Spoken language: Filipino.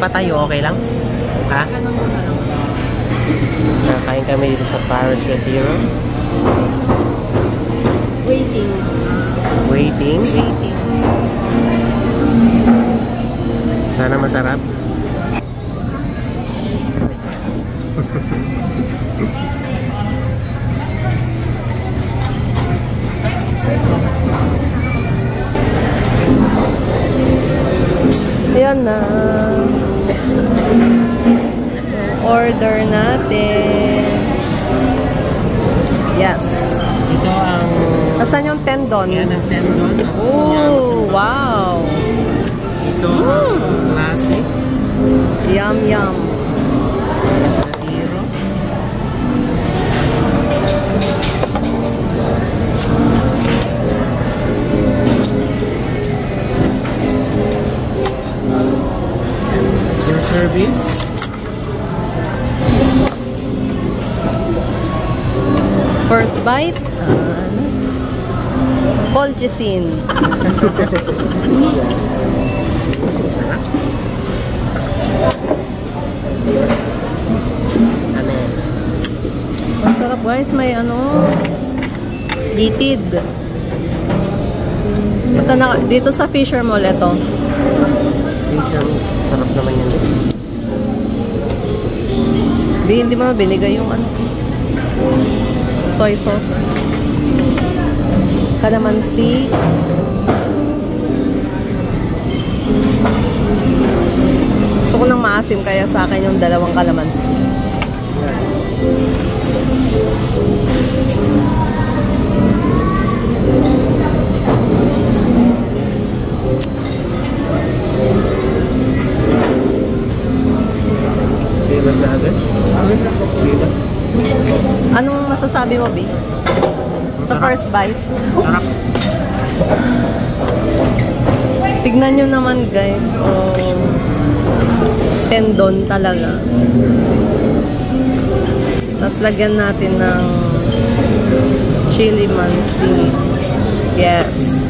pa tayo, okay lang? Ha? Ganun mo na lang. Nakain kami dito sa Paris Retiro. Waiting. Waiting. Waiting. Sana masarap. Ayan na. Order natin. Yes. Ito ang... Asan yung tendon? Yan ang tendon. Oh, wow. Ito ang classic. Yum, yum. Paris Retiro. Service. First bite. Colchicine. Sarap. Amen. Ang sarap guys. May ano. Litid. Punta na dito sa Fisher Mall ito. Station. Sarap naman yan. Hindi mo binigay yung ano. Soy sauce. Kalamansi. Gusto ko ng maasim kaya sa akin yung dalawang kalamansi. Favorite na agad? Favorite. Anong masasabi mo, B? Sa first bite? Sarap. Tignan nyo naman, guys. Oh, tendon talaga. Tapos lagyan natin ng chili mansi. Yes.